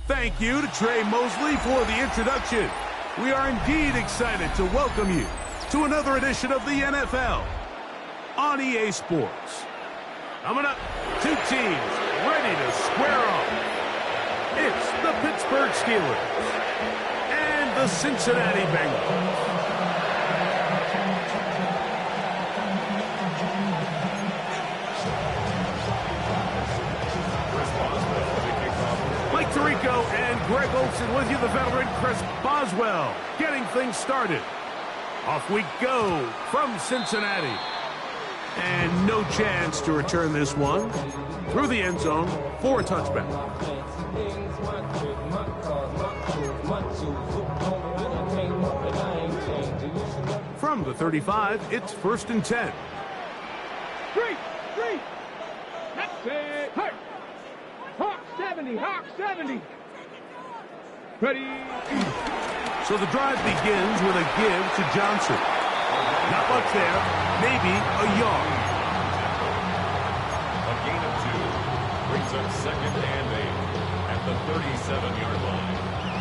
Thank you to Trey Mosley for the introduction. We are indeed excited to welcome you to another edition of the NFL on EA Sports. Coming up, two teams ready to square off. It's the Pittsburgh Steelers and the Cincinnati Bengals. Mike Tirico and Greg Olsen with you, the veteran Chris Boswell, getting things started. Off we go from Cincinnati. And no chance to return this one through the end zone for a touchback. From the 35, it's 1st and 10. Three. That's it. Hurt. Hawk 70. Hawk 70. Ready. So the drive begins with a give to Johnson. Not much there. Maybe a yard. A gain of 2 brings up 2nd and 8 at the 37-yard line.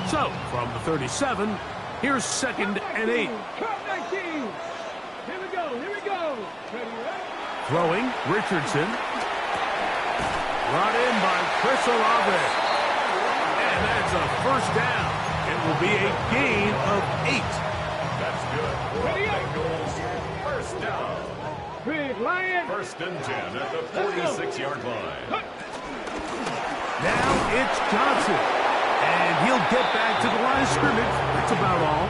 So from the 37, here's 2nd and 8. Cut 19. Here we go. Ready. Throwing, Richardson. Brought in by Chris Olave. And that's a 1st down. It will be a gain of 8. That's good. Ready up. Bengals, 1st down. Big Lion. 1st and 10 at the 46-yard line. Now it's Johnson. And he'll get back to the line of scrimmage. That's about all.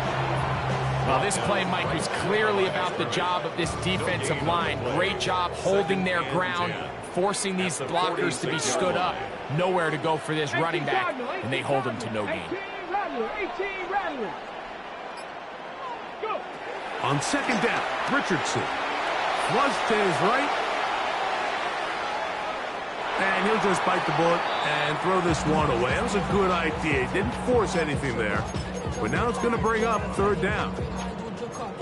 Well, this play, Mike, is clearly about the job of this defensive line. Great job holding their ground, forcing these blockers to be stood up. Nowhere to go for this running back, and they hold him to no gain. 18 Rattler. Go. On 2nd down, Richardson. Flush to his right. And he'll just bite the bullet and throw this one away. That was a good idea. He didn't force anything there. But now it's going to bring up 3rd down.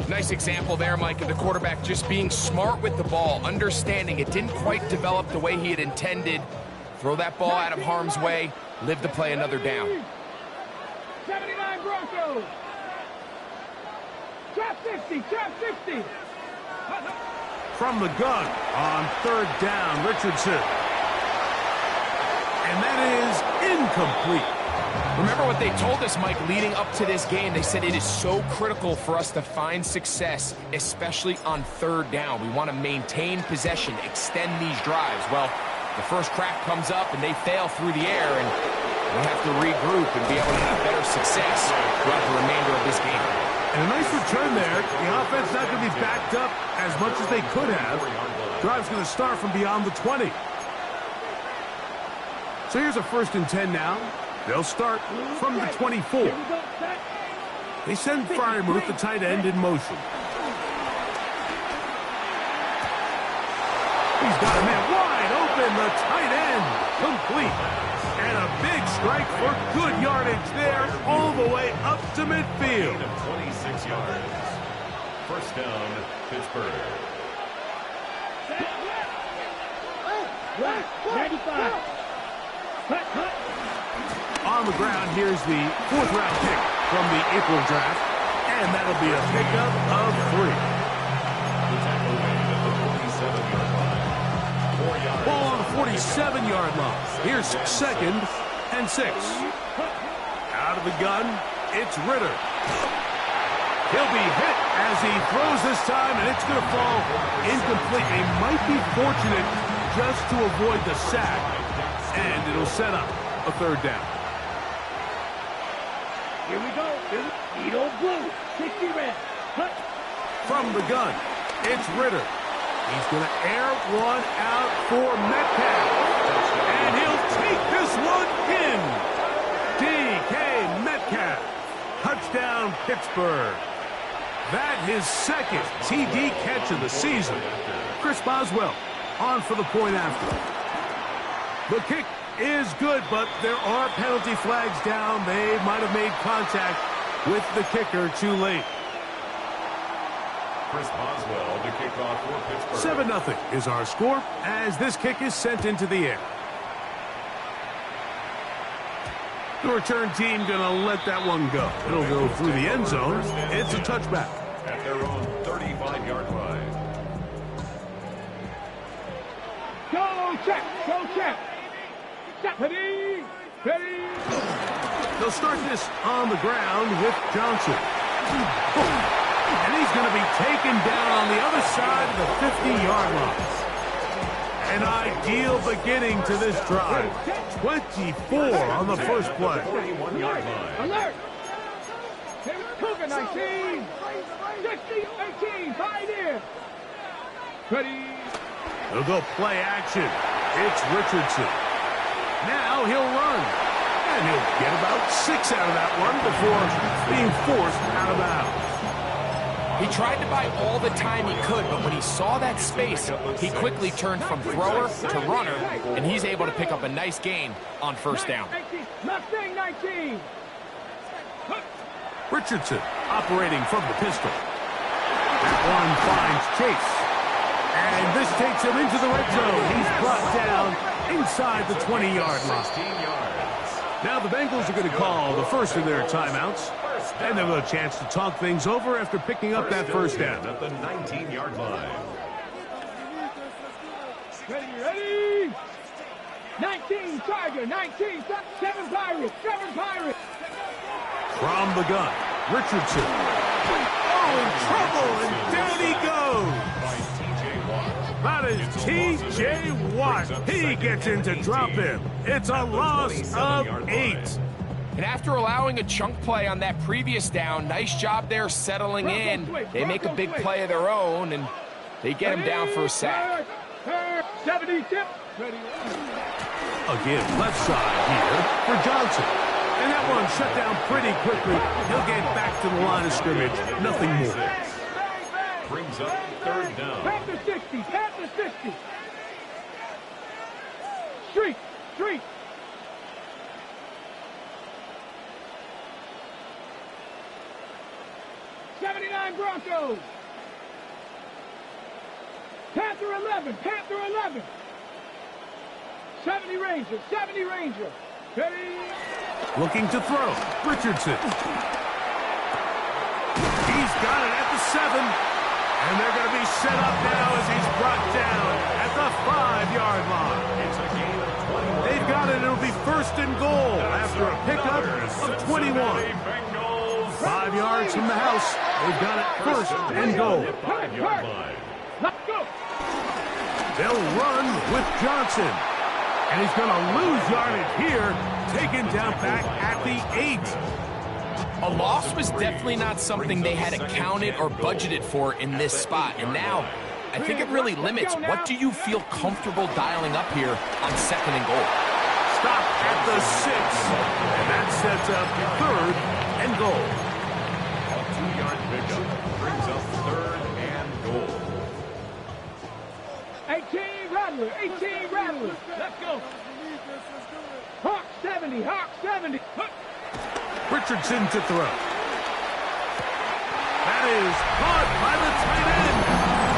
Nice example there, Mike, of the quarterback just being smart with the ball, understanding it didn't quite develop the way he had intended. Throw that ball out of harm's way, live to play another down. 79 Broncos. Trap 50. From the gun on 3rd down, Richardson. And that is incomplete. Remember what they told us, Mike, leading up to this game. They said it is so critical for us to find success, especially on 3rd down. We want to maintain possession, extend these drives. Well, the first crack comes up and they fail through the air, and we have to regroup and be able to have better success throughout the remainder of this game. And a nice return there. The offense not going to be backed up as much as they could have. Drive's going to start from beyond the 20. So here's a 1st and 10 now. They'll start from the 24. They send Freiermuth, the tight end, in motion. He's got a man wide open, the tight end, complete. And a big strike for good yardage there, all the way up to midfield. 26 yards. 1st down, Pittsburgh. 95. On the ground, here's the 4th-round pick from the April draft, and that'll be a pickup of 3. The tackle made at the 47-yard line. 4 yards. Ball on the 47-yard line. Here's 2nd and 6. Out of the gun, it's Ritter. He'll be hit as he throws this time, and it's going to fall incomplete. They might be fortunate just to avoid the sack, and it'll set up a 3rd down. Here we go. Edo Blue. 60 red. From the gun, it's Ritter. He's going to air one out for Metcalf. And he'll take this one in. DK Metcalf. Touchdown, Pittsburgh. That his 2nd TD catch of the season. Chris Boswell on for the point after. The kick is good, but there are penalty flags down. They might have made contact with the kicker too late. Chris Boswell to kick off for Pittsburgh. 7-0 is our score as this kick is sent into the air. The return team going to let that one go. It'll go through the end zone. It's a touchback. At their own 35-yard line. Go check. Go check. Ready. Ready. They'll start this on the ground with Johnson. And he's going to be taken down on the other side of the 50-yard line. An ideal beginning to this drive. 24 on the first play. 41-yard line. Alert. Cougar 19. 60, 18. Fight in. Ready. They'll go play action. It's Richardson. Now he'll run. And he'll get about 6 out of that one before being forced out of bounds. He tried to buy all the time he could, but when he saw that space, he quickly turned from thrower to runner, and he's able to pick up a nice gain on first down. Mustang 19. Richardson operating from the pistol. That one finds Chase. And this takes him into the red zone. He's brought down inside the 20-yard line. 16 yards. Now the Bengals are going to call the first of their timeouts. And they'll have a chance to talk things over after picking up that first down. At the 19-yard line. Ready. 19 Tiger. 19. 7 Pirates. 7 Pirates. From the gun, Richardson. Oh, in trouble, and down he goes. By T.J. Watt. That is T.J. Watt. He gets in to drop him. It's a loss of 8. And after allowing a chunk play on that previous down, nice job there settling in. They make a big play of their own, and they get him down for a sack. 70 tip. Ready. Again, left side here for Johnson. And that one shut down pretty quickly. He'll get back to the line of scrimmage. Nothing more. Brings up third down. Panther 60. Panther 60. Street. Street. Broncos. Panther 11. Panther 11. 70 Ranger. 70 Ranger. Ready. Looking to throw. Richardson. He's got it at the 7. And they're going to be set up now as he's brought down at the 5-yard line. It's a gain of 21. They've got it. It'll be first and goal after a pickup of 21. 5 yards from the house. They've got it first and goal. 5-yard line. Let's go. They'll run with Johnson. And he's going to lose yardage here. Taken down back at the 8. A loss was definitely not something they had accounted or budgeted for in this spot. And now, I think it really limits what do you feel comfortable dialing up here on second and goal. Stop at the 6. And that sets up third and goal. A 2-yard pickup brings up third and goal. 18 Rattler. 18 Rattler. Let's go. Hawk 70. Hawk 70. Richardson to throw. That is caught by the tight end.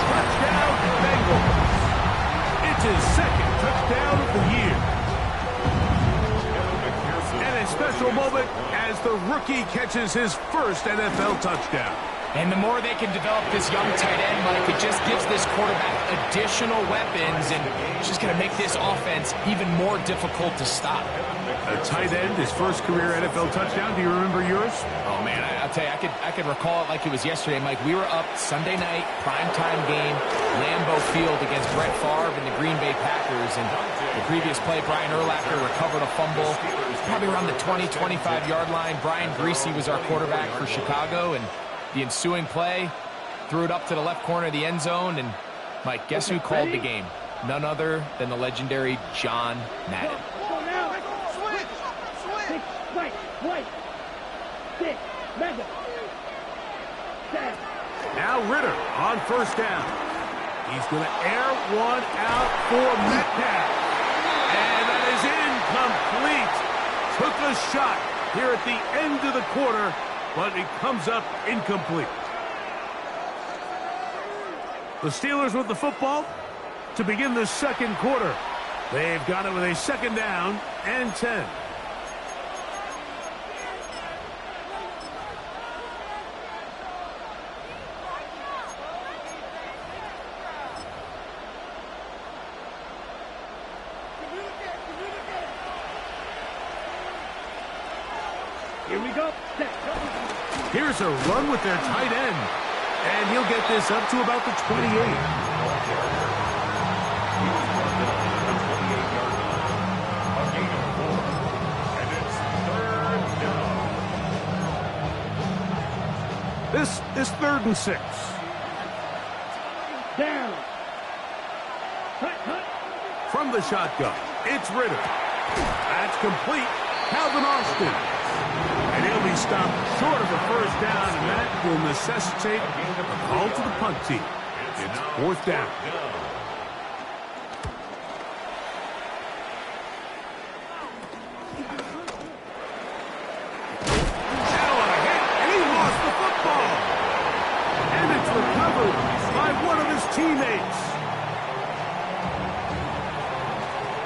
Touchdown, Bengals. It's his second touchdown of the year. And a special moment as the rookie catches his first NFL touchdown. And the more they can develop this young tight end, Mike, it just gives this quarterback additional weapons, and it's just going to make this offense even more difficult to stop. A tight end, his first career NFL touchdown. Do you remember yours? Oh, man, I'll tell you, I could recall it like it was yesterday, Mike. We were up Sunday night, primetime game, Lambeau Field against Brett Favre and the Green Bay Packers. And the previous play, Brian Urlacher recovered a fumble, probably around the 20, 25-yard line. Brian Greasy was our quarterback for Chicago, and the ensuing play, threw it up to the left corner of the end zone, and, Mike, guess who called the game? None other than the legendary John Madden. Now Ritter on first down. He's going to air one out for Metcalf. And that is incomplete. Took a shot here at the end of the quarter, but it comes up incomplete. The Steelers with the football to begin the second quarter. They've got it with a second down and 10. Here we go. Set. Here's a run with their tight end. And he'll get this up to about the 28. This is 3rd and 6. Down. Hut. From the shotgun, it's Ritter. That's complete. Calvin Austin. And he'll be stopped short of a first down, and that will necessitate a call to the punt team. It's 4th down. Teammates.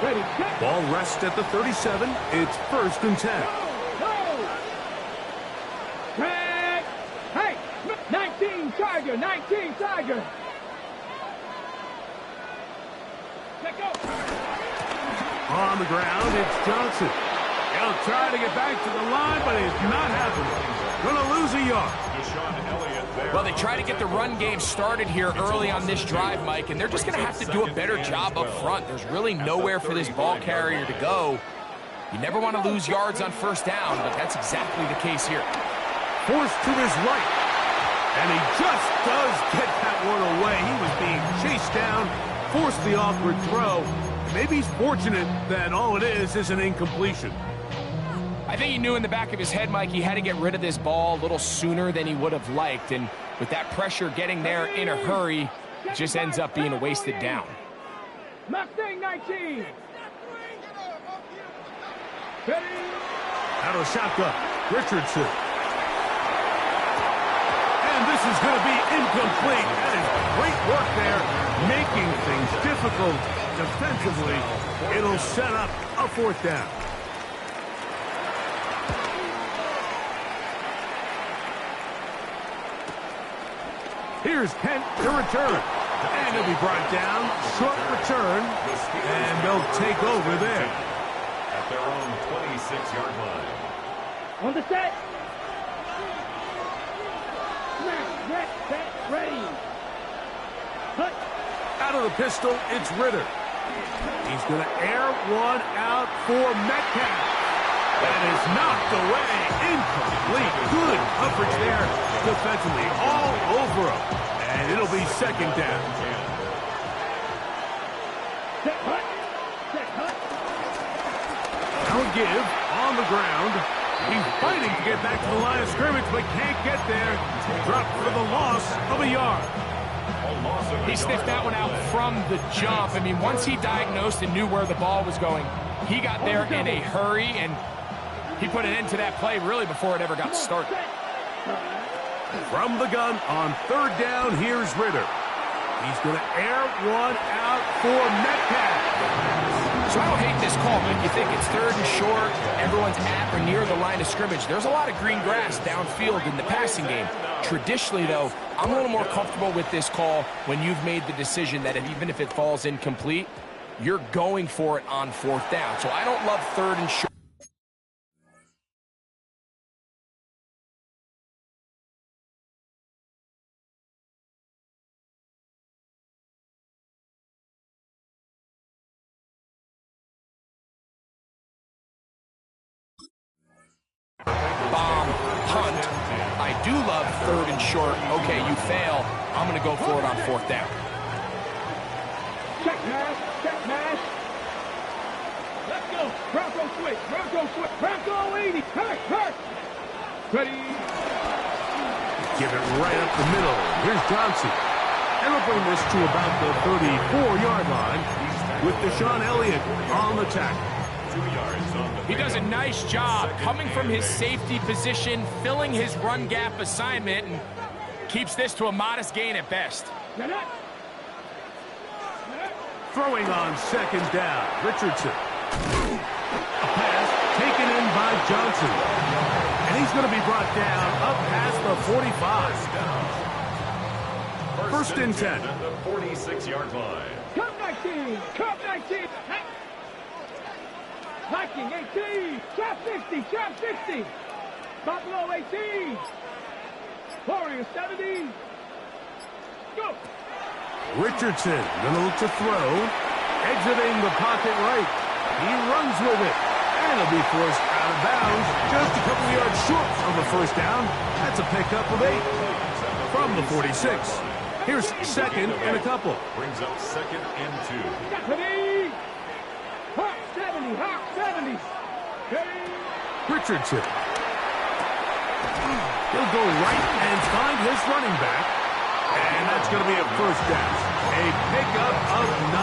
Ready, set. Ball rests at the 37. It's 1st and 10. Go. Drag. Hey, 19 Tiger, 19 Tiger. Let go. On the ground, it's Johnson. He'll try to get back to the line, but it's not happening. Gonna lose a yard. Well, they try to get the run game started here early on this drive, Mike, and they're just going to have to do a better job up front. There's really nowhere for this ball carrier to go. You never want to lose yards on 1st down, but that's exactly the case here. Forced to his right. And he just does get that one away. He was being chased down, forced the awkward throw. Maybe he's fortunate that all it is an incompletion. I think he knew in the back of his head, Mike, he had to get rid of this ball a little sooner than he would have liked. And with that pressure getting there in a hurry, it just ends up being a wasted down. Mustang 19. Ready. Out of the shotgun, Richardson. And this is going to be incomplete. That is great work there, making things difficult defensively. It'll set up a 4th down. Here's Kent to return. And he'll be brought down. Short return. And they'll take over there. At their own 26-yard line. On the set. Smash, set, ready. Hut. Out of the pistol, it's Ritter. He's going to air one out for Metcalf. That is knocked away. Incomplete. Good coverage there defensively. All over him. And it'll be 2nd down. Set, hut. Set, hut. Now a give on the ground. He's fighting to get back to the line of scrimmage, but can't get there. Dropped for the loss of a yard. He sniffed that one out from the jump. I mean, once he diagnosed and knew where the ball was going, he got there in a hurry, and he put an end to that play really before it ever got started. From the gun on 3rd down, here's Ritter. He's going to air one out for Metcalf. So I don't hate this call, but you think it's 3rd and short, everyone's at or near the line of scrimmage. There's a lot of green grass downfield in the passing game. Traditionally, though, I'm a little more comfortable with this call when you've made the decision that even if it falls incomplete, you're going for it on 4th down. So I don't love 3rd and short. Bomb, punt. I do love 3rd and short. Okay, you fail. I'm going to go for it on 4th down. Check mash. Let's go. Bronco switch. Bronco 80. Hurt. Ready. Give it right up the middle. Here's Johnson. And we'll bring this to about the 34-yard line with Deshaun Elliott on the tackle. 2 yards on the He does a nice job coming from his safety position, filling his run gap assignment, and keeps this to a modest gain at best. Throwing on 2nd down, Richardson. A pass taken in by Johnson. And he's going to be brought down up past the 45. 1st and 10. At the 46-yard line. Cup 19. Viking 18. Trap 60. Buffalo 18. Warriors 70. Go. Richardson gonna look to throw. Exiting the pocket right. He runs with it. And he'll be forced out of bounds. Just a couple of yards short of a first down. That's a pickup of 8 from the 46. Here's second and a couple. Brings up 2nd and 2. Deputy. Hawk 70. Hawk 70. Richardson. He'll go right and find his running back. And that's going to be a first down. A pickup of 9.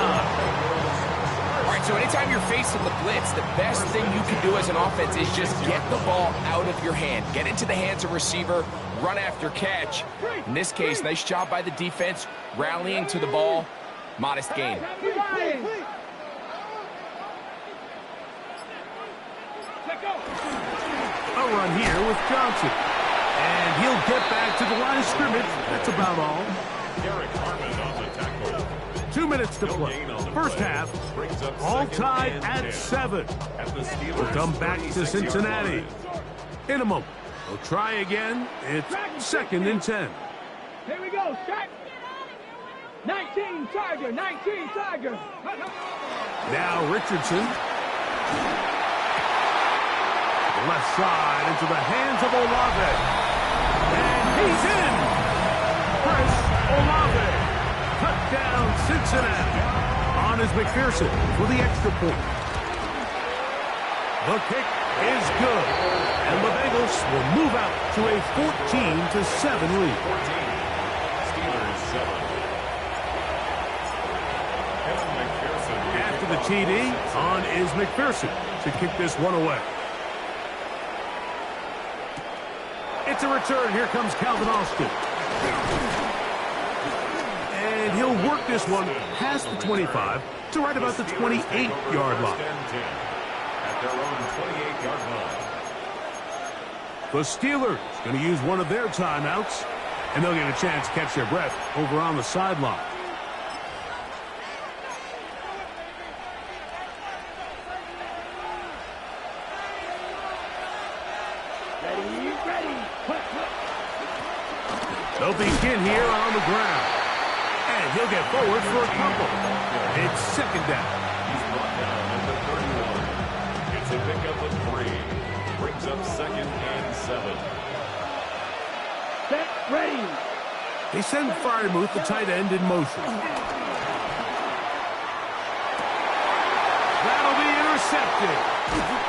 All right, so anytime you're facing the blitz, the best thing you can do as an offense is just get the ball out of your hand. Get into the hands of receiver, run after catch. In this case, nice job by the defense, rallying to the ball. Modest gain. A run here with Johnson. And he'll get back to the line of scrimmage. That's about all. Derek Harmon on the tackle. 2 minutes to play. First half, all tied at 7. We'll come back to Cincinnati. In a moment, we'll try again. It's 2nd and 10. Here we go. Start. 19 Tiger. 19 Tiger. Now Richardson. The left side into the hands of Olave. And he's in. Chris Olave. Touchdown Cincinnati. On is McPherson for the extra point. The kick is good. And the Bengals will move out to a 14-7 lead. 14. Steelers 7. Kevin McPherson. After the TD, on is McPherson to kick this one away. It's a return. Here comes Calvin Austin. And he'll work this one past the 25 to right about the 28-yard line. At their own 28-yard line. The Steelers going to use one of their timeouts, and they'll get a chance to catch their breath over on the sideline. They'll begin here on the ground. And he'll get forward for a couple. It's 2nd down. He's brought down at the 31. It's a pickup of 3. Brings up 2nd and 7. Set. Ready. They send Freiermuth, the tight end, in motion. That'll be intercepted.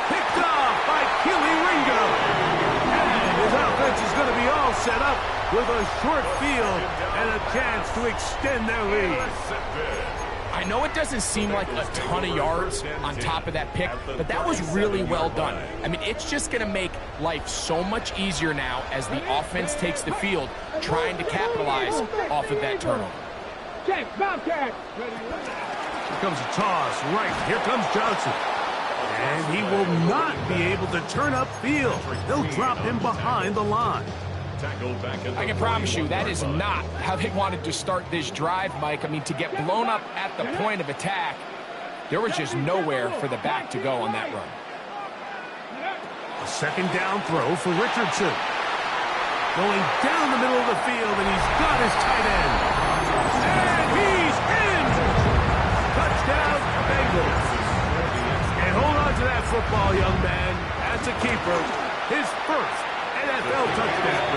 Picked off by Keely Ringo. And his offense is going to be all set up with a short field and a chance to extend their lead. I know it doesn't seem like a ton of yards on top of that pick, but that was really well done. I mean, it's just going to make life so much easier now as the offense takes the field, trying to capitalize off of that turnover. Check. Bobcat. Here comes a toss. Right. Here comes Johnson. And he will not be able to turn upfield. They'll drop him behind the line. I can promise you that is not how they wanted to start this drive, Mike. I mean, to get blown up at the point of attack, there was just nowhere for the back to go on that run. A 2nd down throw for Richardson. Going down the middle of the field, and he's got his tight end. And he's in! Touchdown, Bengals. And hold on to that football, young man. That's a keeper. His first NFL touchdown.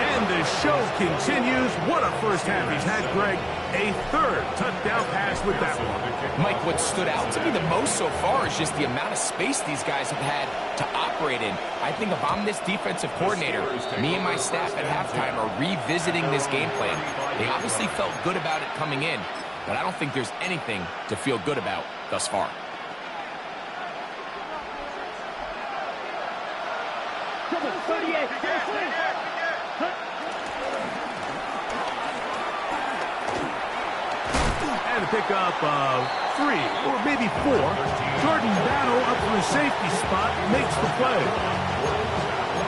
And the show continues. What a first half he's had, Greg. A 3rd touchdown pass with that one. Mike, what stood out to me the most so far is just the amount of space these guys have had to operate in. I think if I'm this defensive coordinator, me and my staff at halftime are revisiting this game plan. They obviously felt good about it coming in, but I don't think there's anything to feel good about thus far. And a pickup of 3 or maybe 4. Jordan Battle up from the safety spot makes the play.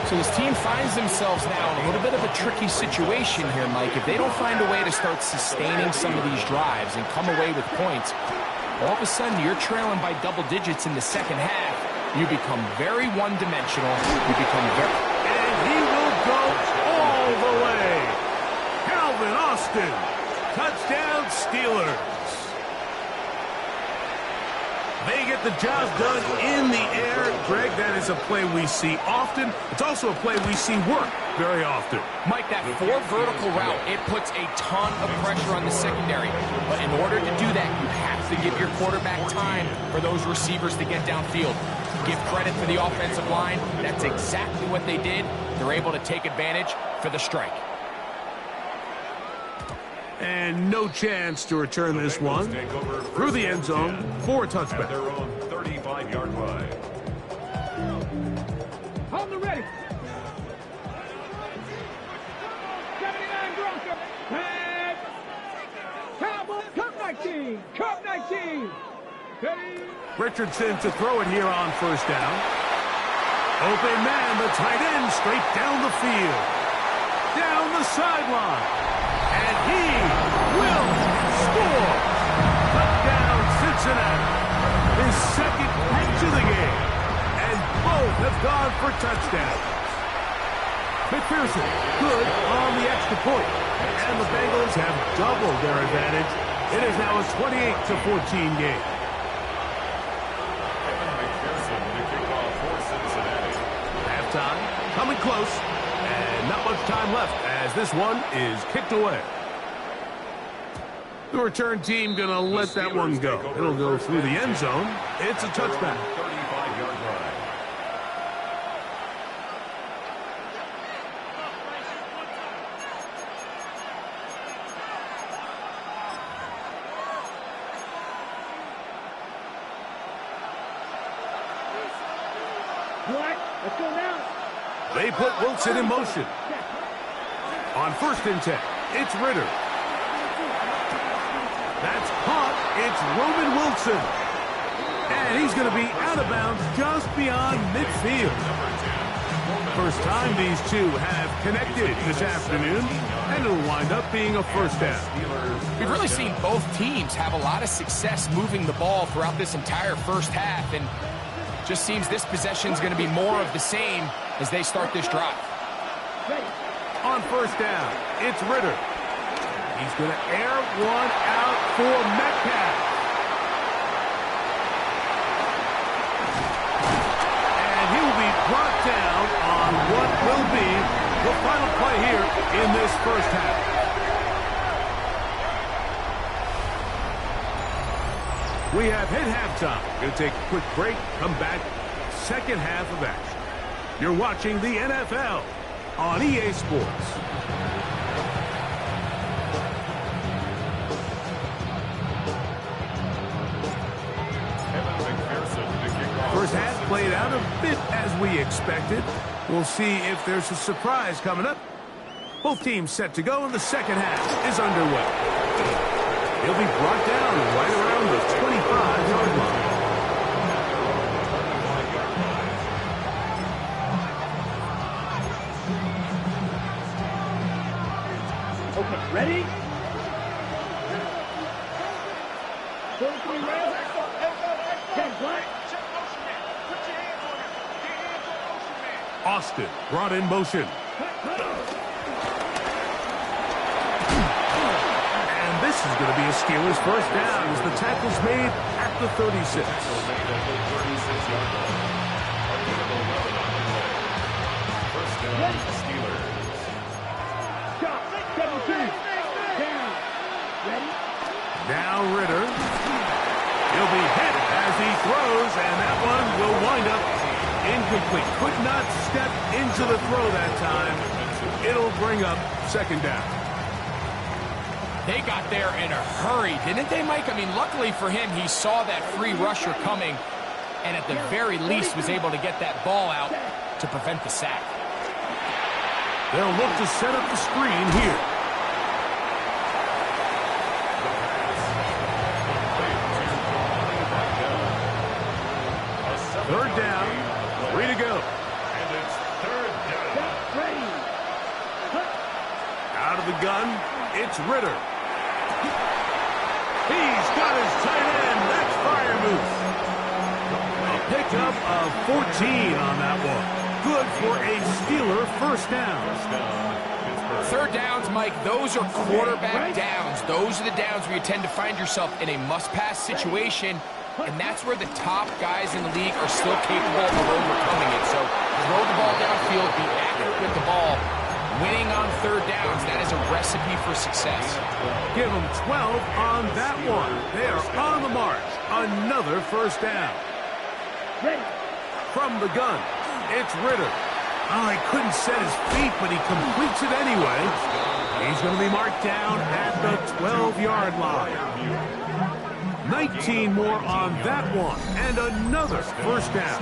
So this team finds themselves now in a little bit of a tricky situation here, Mike. If they don't find a way to start sustaining some of these drives and come away with points, all of a sudden you're trailing by double digits in the second half. You become very one-dimensional. You become very... And he will go all the way. Calvin Austin. Touchdown, Steelers. They get the job done in the air. Greg, that is a play we see often. It's also a play we see work very often. Mike, that four-vertical route, it puts a ton of pressure on the secondary. But in order to do that, you have to give your quarterback time for those receivers to get downfield. Give credit to the offensive line. That's exactly what they did. They're able to take advantage for the strike. And no chance to return this one through the end zone for a touchback. At their own 35-yard line. On the ready. 79 Bronco. And Cowboy, Cup 19. Cup 19. Richardson to throw it here on first down. Open man, the tight end, straight down the field. Down the sideline. And he will score. Touchdown, Cincinnati. His second catch of the game. And both have gone for touchdowns. McPherson, good on the extra point. And the Bengals have doubled their advantage. It is now a 28-14 game. McPherson to kick off for Cincinnati. Halftime, coming close. And not much time left as this one is kicked away. The return team going to let that one go. It'll go through the end zone. It's a touchback. 35-yard line. What? Let's go now. They put Wilson in motion. On 1st and 10, it's Ritter. That's caught. It's Roman Wilson. And he's going to be out of bounds just beyond midfield. First time these two have connected this afternoon, and it'll wind up being a first down. We've really seen both teams have a lot of success moving the ball throughout this entire first half, and just seems this possession is going to be more of the same as they start this drive. On first down, it's Ritter. He's going to air one out for Metcalf. And he will be brought down on what will be the final play here in this first half. We have hit halftime. Going to take a quick break, come back, second half of action. You're watching the NFL on EA Sports. First half played out a bit as we expected. We'll see if there's a surprise coming up. Both teams set to go, and the second half is underway. He'll be brought down right around the 25-yard line. Okay, ready? 43 ready? 10 black. Austin brought in motion. And this is going to be a Steelers first down as the tackle's made at the 36. First down, Steelers. Stop. 17. Down. Ready? Now Ritter. He'll be hit as he throws, and that one will wind up incomplete. Could not step into the throw that time. It'll bring up second down. They got there in a hurry, didn't they, Mike? I mean, luckily for him, he saw that free rusher coming, and at the very least was able to get that ball out to prevent the sack. They'll look to set up the screen here. Third down, 3 to go. And it's third down. Ready. Out of the gun, it's Ritter. He's got his tight end. That's fire move. A pickup of 14 on that one. Good for a Steeler first down. Third downs, Mike, those are quarterback downs. Those are the downs where you tend to find yourself in a must-pass situation, and that's where the top guys in the league are still capable of overcoming it. So throw the ball downfield, be accurate with the ball. Winning on third downs, that is a recipe for success. Give them 12 on that one. They are on the march. Another first down. From the gun, it's Ritter. Oh, he couldn't set his feet, but he completes it anyway. He's going to be marked down at the 12-yard line. 19 more on that one, and another first down.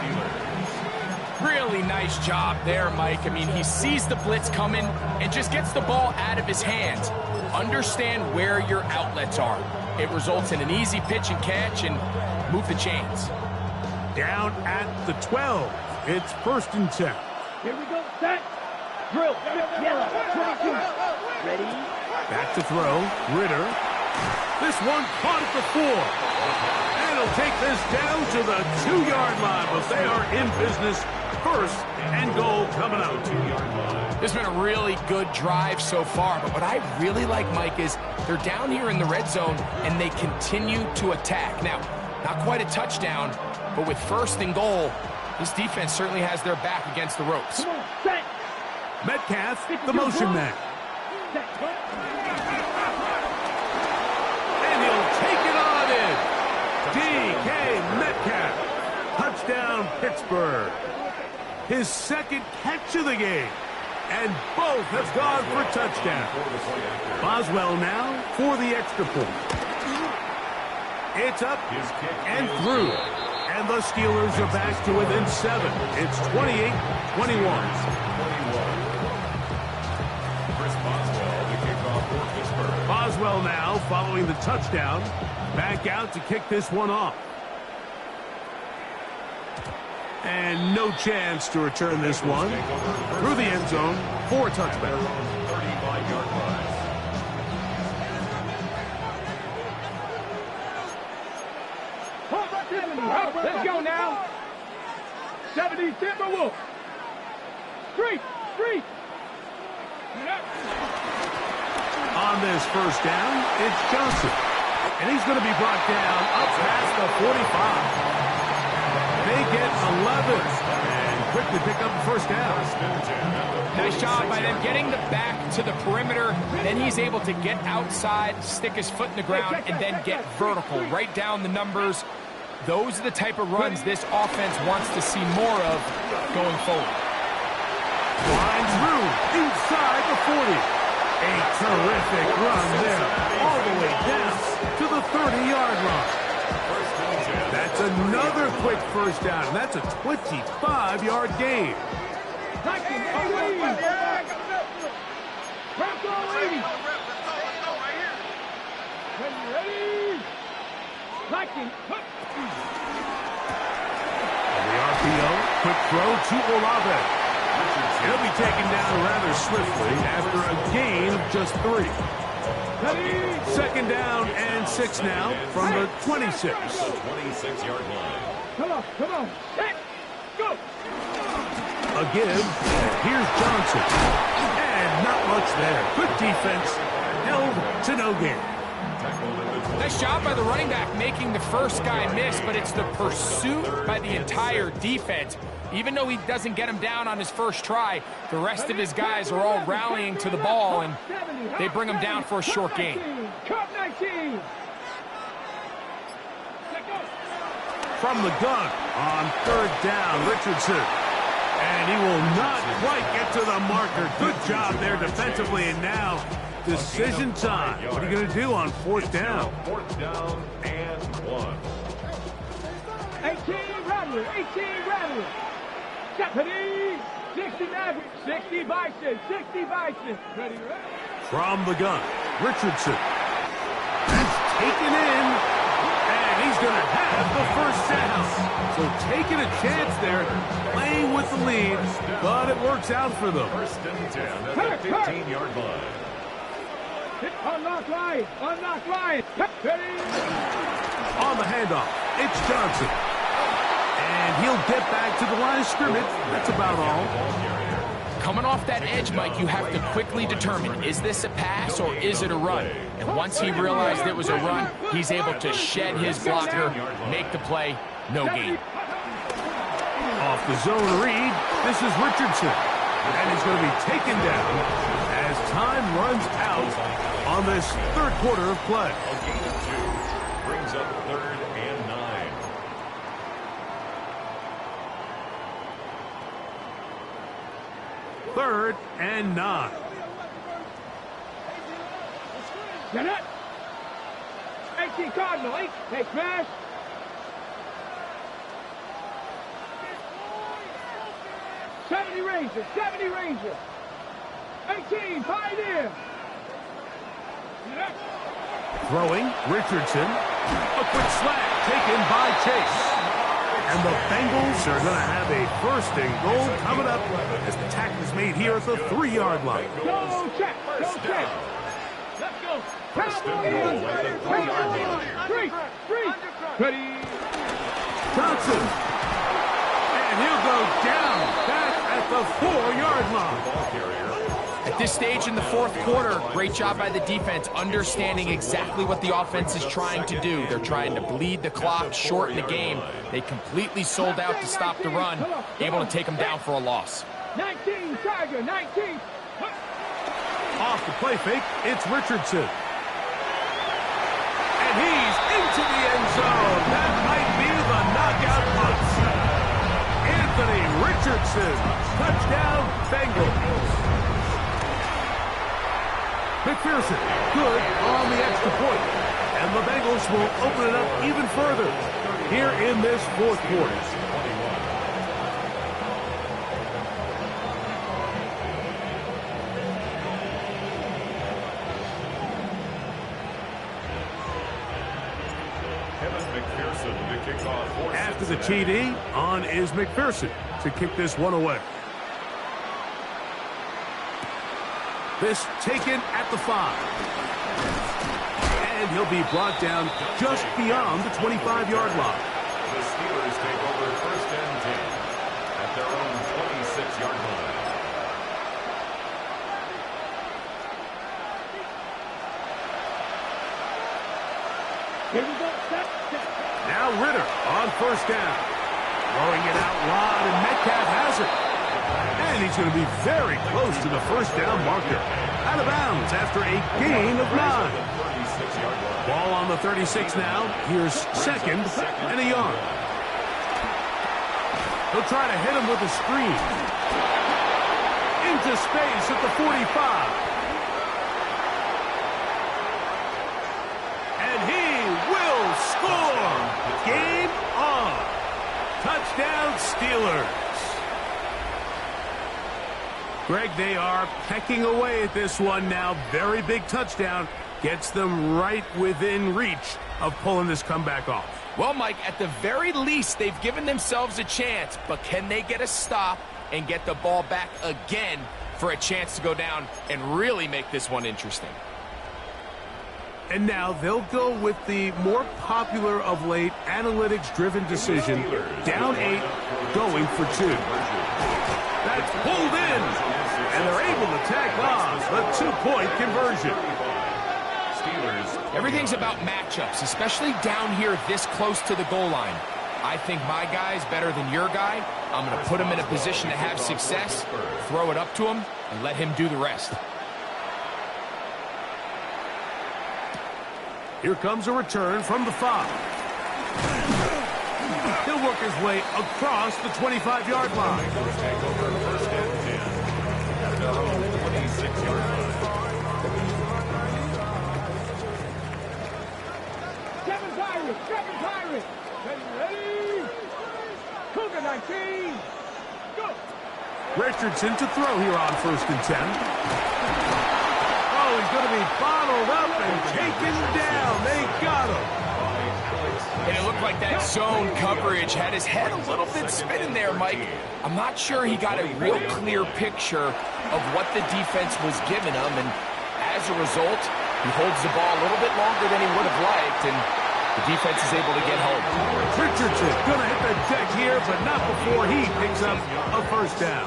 Really nice job there, Mike. I mean, he sees the blitz coming and just gets the ball out of his hands. Understand where your outlets are. It results in an easy pitch and catch and move the chains. Down at the 12. It's first and 10. Here we go, set. Drill. Yellow. 22. Ready? Back to throw. Ritter. This one caught at the 4. And he'll take this down to the 2-yard line, but they are in business. First and goal coming out. 2-yard line. This has been a really good drive so far, but what I really like, Mike, is they're down here in the red zone, and they continue to attack. Now, not quite a touchdown, but with first and goal, this defense certainly has their back against the ropes. Come on, set. Metcalf, the motion man. Set. And he'll take it on in. DK Metcalf. Touchdown, Pittsburgh. His second catch of the game. And both have gone for touchdown. Boswell now for the extra point. It's up and through. And the Steelers are back to within 7. It's 28-21. Boswell now following the touchdown. Back out to kick this one off. And no chance to return this one. Through the end zone for a touchback. 35-yard line. Let's go now. 70 Timberwolves. Street. On this first down, it's Johnson. And he's going to be brought down up past the 45. They get 11 and quickly pick up the first down. Nice job by them getting the back to the perimeter. Then he's able to get outside, stick his foot in the ground, and then get vertical. Right down the numbers. Those are the type of runs this offense wants to see more of going forward. Flying through inside the 40. A terrific run there all the way down to the 30-yard line. That's another quick first down, and that's a 25-yard gain. And the RPO, quick throw to Olave. He'll be taken down rather swiftly after a gain of just 3. Second down and 6 now from the 26. 26-yard line. Come on. Set. Go. A give. Here's Johnson. And not much there. Good defense. Held to no gain. Nice job by the running back making the first guy miss, but it's the pursuit by the entire defense. Even though he doesn't get him down on his first try, the rest of his guys are all rallying to the ball, and they bring him down for a short gain. From the gun on third down, Richardson. And he will not quite get to the marker. Good job there defensively, and now decision time. What are you going to do on fourth down? Fourth down and 1. 18 Rattler. Deputy, 60 Maverick, 60 Bison. Ready. From the gun, Richardson. That's taken in, and he's going to have the first down. So taking a chance there, playing with the lead, but it works out for them. First and 10 at the 15-yard line. Unlock line. Ready. On the handoff, it's Johnson. And he'll get back to the line of scrimmage. That's about all. Coming off that edge, Mike, you have to quickly determine, is this a pass or is it a run? And once he realized it was a run, he's able to shed his blocker, make the play, no gain. Off the zone read, this is Richardson. And he's going to be taken down as time runs out on this third quarter of play. A gain of 2 brings up 3rd and 9. Third and 9. Get it. 18 Cardinal, 8. Hey, smash. '70 Ranger, 70 Ranger. 18, Pioneer. Throwing, Richardson. A quick slant taken by Chase. And the Bengals are going to have a 1st and goal coming up as the tackle is made here at the 3-yard line. Go check, go check. Let's go. Cowboys. Three. Ready. Johnson. And he'll go down back at the 4-yard line. At this stage in the fourth quarter, great job by the defense understanding exactly what the offense is trying to do. They're trying to bleed the clock, shorten the game. They completely sold out to stop the run, able to take them down for a loss. 19, Tiger, 19. Off the play fake, it's Richardson. And he's into the end zone. That might be the knockout punch. Anthony Richardson, touchdown Bengals. McPherson, good on the extra point. And the Bengals will open it up even further here in this fourth quarter. After the TD, on is McPherson to kick this one away. This taken at the 5. And he'll be brought down just beyond the 25-yard line. The Steelers take over 1st and 10 at their own 26-yard line. Here we go. Step. Now Ritter on 1st down. Throwing it out wide, and Metcalf has it. And he's going to be very close to the 1st down marker. Out of bounds after a gain of 9. Ball on the 36 now. Here's 2nd and a yard. He'll try to hit him with a screen. Into space at the 45. And he will score. Game on. Touchdown Steelers. Greg, they are pecking away at this one now. Very big touchdown. Gets them right within reach of pulling this comeback off. Well, Mike, at the very least, they've given themselves a chance. But can they get a stop and get the ball back again for a chance to go down and really make this one interesting? And now they'll go with the more popular of late analytics-driven decision. Down 8, going for 2. That's pulled in, and they're able to tack on a 2-point conversion. Everything's about matchups, especially down here this close to the goal line. I think my guy's better than your guy. I'm going to put him in a position to have success, throw it up to him, and let him do the rest. Here comes a return from the 5. He'll work his way across the 25-yard line. Kevin Pirate. Ready. Cougar 19. Go. Richardson to throw here on 1st and 10. Oh, he's going to be bottled up and taken down. They got him. And it looked like that zone coverage had his head a little bit spinning there, Mike. I'm not sure he got a real clear picture of what the defense was giving him, and as a result, he holds the ball a little bit longer than he would have liked, and The defense is able to get home. Richardson gonna hit the deck here, but not before he picks up a first down.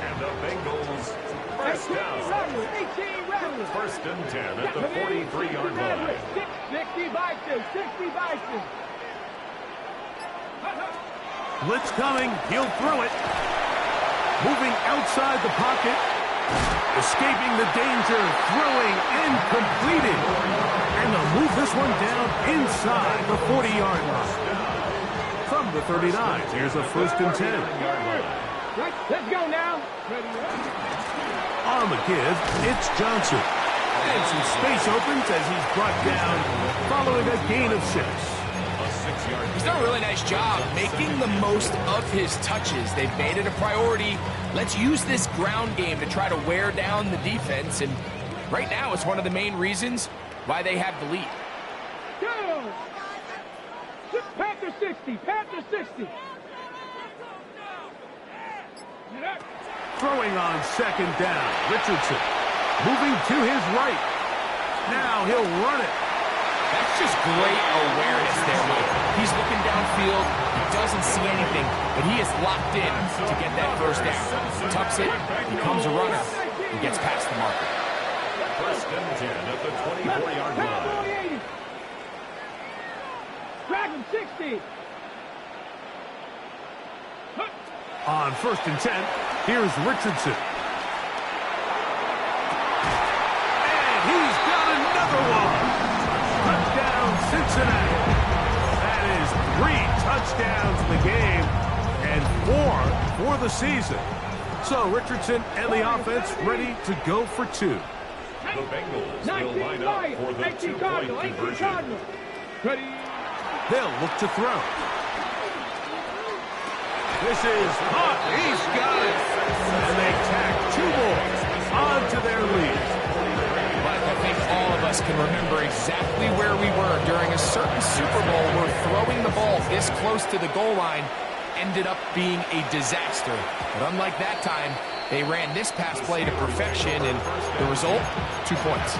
And the Bengals first down. 18 Rattlers. First and 10 at the 43-yard line. 60 by 2, 60 by 2. Blitz coming, he'll throw it. Moving outside the pocket. Escaping the danger, throwing and completed. And they'll move this one down inside the 40-yard line. From the 39, here's a first and 10. Right, let's go now. On the give, it's Johnson. And some space opens as he's brought down following a gain of 6. He's done a really nice job making the most of his touches. They've made it a priority. Let's use this ground game to try to wear down the defense. And right now, it's one of the main reasons why they have the lead. Go! Panther 60, Panther 60. Throwing on second down, Richardson. Moving to his right. Now he'll run it. That's just great awareness there, Mike. He's looking downfield. He doesn't see anything, but he is locked in to get that first down. Tucks it, becomes a runner, and gets past the marker. First and 10 at the 24-yard line. Drag him 60. On first and 10, here's Richardson. And he's got another one. Touchdown, Cincinnati. That is 3 touchdowns in the game and 4 for the season. So Richardson and the offense ready to go for 2. The Bengals will line up for the 2-point conversion. Ready. They'll look to throw. This is hot. He's got it. And they tack 2 more onto their lead. But I think all of us can remember exactly where we were during a certain Super Bowl where throwing the ball this close to the goal line ended up being a disaster. But unlike that time, they ran this pass play to perfection, and the result, 2 points.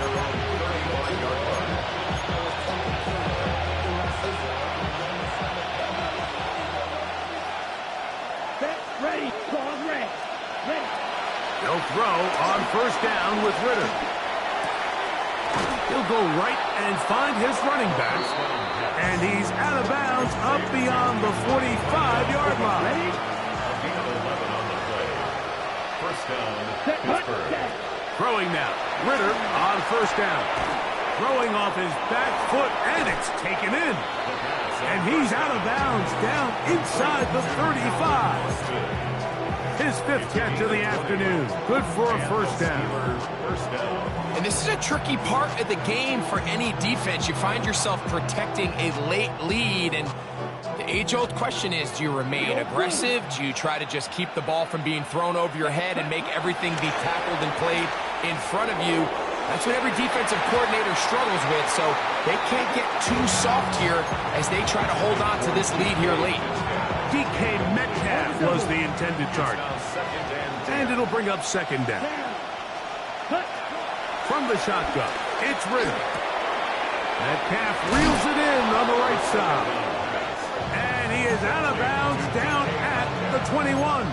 Ready, ball ready. Ready. They'll throw on first down with Ritter. He'll go right and find his running back. And he's out of bounds up beyond the 45-yard line. Ready. First down, Pittsburgh. Throwing now. Ritter on first down. Throwing off his back foot, and it's taken in. And he's out of bounds down inside the 35. His 5th catch of the afternoon. Good for a first down. And this is a tricky part of the game for any defense. You find yourself protecting a late lead, and the age-old question is, do you remain aggressive? Do you try to just keep the ball from being thrown over your head and make everything be tackled and played in front of you? That's what every defensive coordinator struggles with, so they can't get too soft here as they try to hold on to this lead here late. DK Metcalf was the intended target. And it'll bring up second down. From the shotgun, it's Ritter. Metcalf reels it in on the right side. And he is out of bounds down at the 21.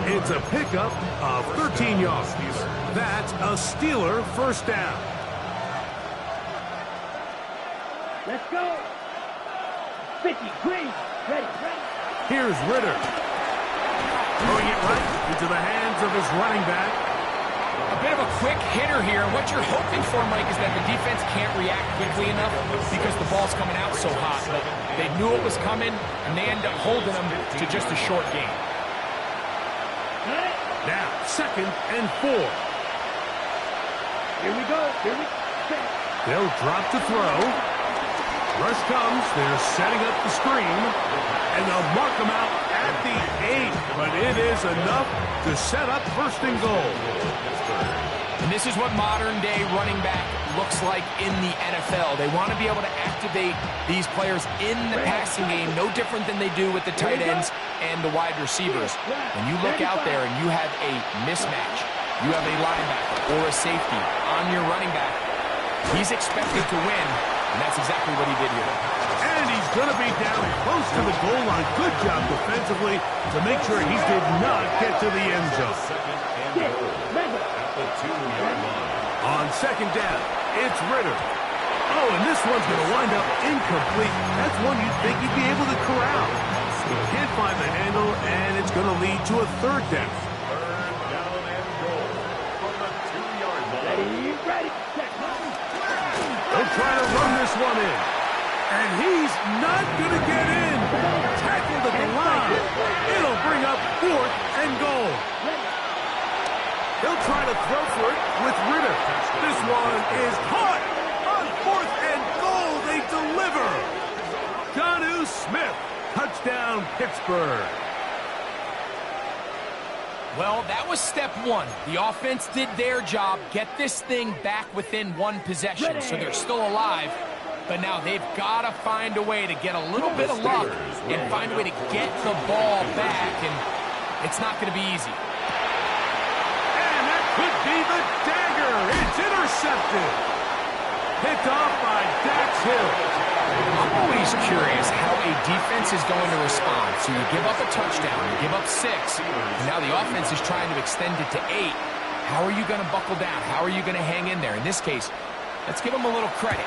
It's a pickup of 13 yards. That's a Steeler first down. Let's go. 50, green. Ready. Here's Ritter. Throwing it right into the hands of his running back. A bit of a quick hitter here, and what you're hoping for, Mike, is that the defense can't react quickly enough because the ball's coming out so hot. But they knew it was coming, and they end up holding them to just a short game. Now, 2nd and 4. Here we go. They'll drop to throw. Rush comes. They're setting up the screen. And they'll mark them out at the 8. But it is enough to set up first and goal. And this is what modern-day running back looks like in the NFL. They want to be able to activate these players in the passing game, no different than they do with the tight ends and the wide receivers. When you look out there and you have a mismatch, you have a linebacker or a safety on your running back, he's expected to win And that's exactly what he did here. And he's going to be down close to the goal line. Good job defensively to make sure he did not get to the end zone. Second and goal at the 2-yard line. On second down, it's Ritter. Oh, and this one's going to wind up incomplete. That's one you'd think he'd be able to corral. He can't find the handle, and it's going to lead to a third down. Third down and goal from the 2-yard line. Ready. They'll try to run this one in. And he's not going to get in. Tackled at the line. It'll bring up 4th and goal. He'll try to throw for it with Ritter. This one is caught. On 4th and goal, they deliver. Jonnu Smith. Touchdown, Pittsburgh. Well, that was step one. The offense did their job, get this thing back within one possession, so they're still alive. But now they've got to find a way to get a little bit of luck and find a way to get the ball back, and it's not going to be easy. And that could be the dagger. It's intercepted. Picked off by Dax Hill. I'm always curious how a defense is going to respond. So you give up a touchdown, you give up 6, and now the offense is trying to extend it to 8. How are you going to buckle down? How are you going to hang in there? In this case, let's give them a little credit.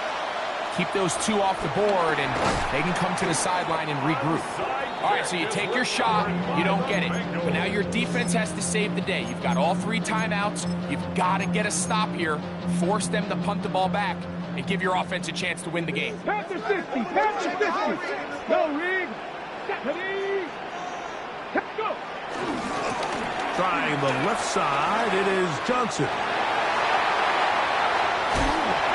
Keep those 2 off the board, and they can come to the sideline and regroup. All right, so you take your shot, you don't get it. But now your defense has to save the day. You've got all 3 timeouts. You've got to get a stop here, force them to punt the ball back, and give your offense a chance to win the game. Panther 50, Panther 50. Go, Reed. Ready. Go. Trying the left side, it is Johnson.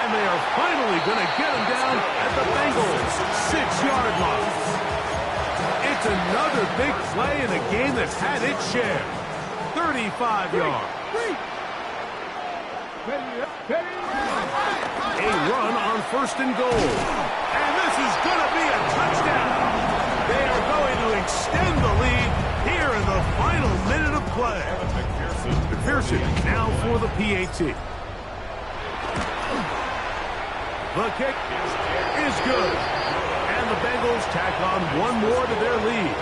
And they are finally going to get him down at the Bengals' 6-yard line. It's another big play in a game that's had its share. 35 yards. A run on 1st and goal. And this is going to be a touchdown. They are going to extend the lead here in the final minute of play. McPherson now for the PAT. The kick is good. And the Bengals tack on one more to their lead.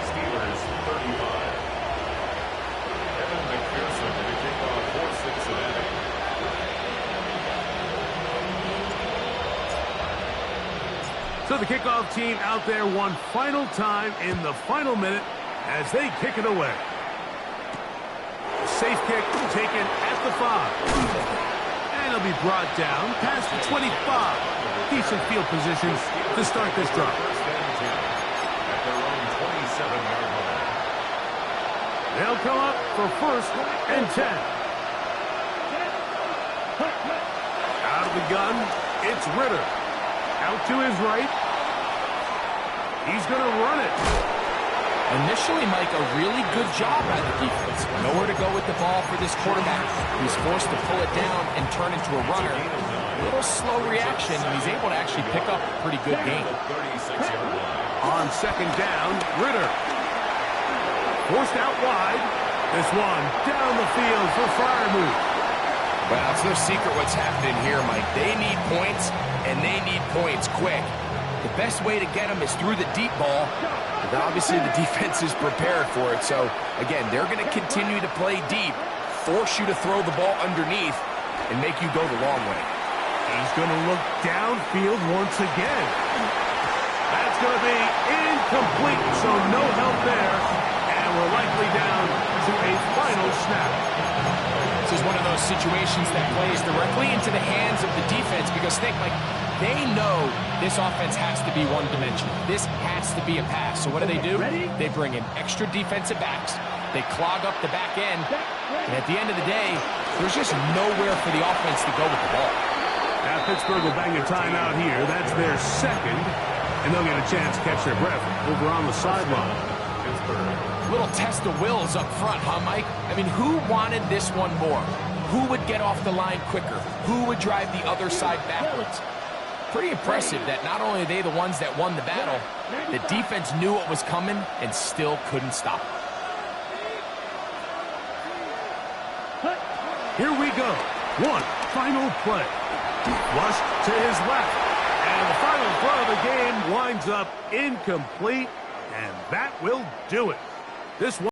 Steelers 35. Evan McPherson to kick off for Cincinnati. So the kickoff team out there one final time in the final minute as they kick it away. Safe kick taken at the 5. And it'll be brought down past the 25. Decent field position to start this drive. First and 10 at their own 27-yard line. They'll come up for 1st and 10. Out of the gun, it's Ritter. Out to his right. He's going to run it. Initially, Mike, a really good job by the defense. Nowhere to go with the ball for this quarterback. He's forced to pull it down and turn into a runner. A little slow reaction, and he's able to actually pick up a pretty good game. 36-yard line. On second down, Ritter. Forced out wide. This one down the field for Freiermuth. Well, it's no secret what's happening here, Mike. They need points, and they need points quick. The best way to get them is through the deep ball. But obviously, the defense is prepared for it. So, again, they're going to continue to play deep, force you to throw the ball underneath, and make you go the long way. He's going to look downfield once again. That's going to be incomplete, so no help there. And we're likely down to a final snap. This is one of those situations that plays directly into the hands of the defense because think, like, they know this offense has to be one-dimensional. This has to be a pass. So what do? They bring in extra defensive backs. They clog up the back end. And at the end of the day, there's just nowhere for the offense to go with the ball. Now Pittsburgh will bang a timeout here. That's their 2nd. And they'll get a chance to catch their breath over on the sideline. Little test of wills up front, huh, Mike? I mean, who wanted this one more? Who would get off the line quicker? Who would drive the other side backwards? Pretty impressive that not only are they the ones that won the battle, the defense knew what was coming and still couldn't stop it. Here we go. One final play. Flushed to his left. And the final throw of the game winds up incomplete, and that will do it. This one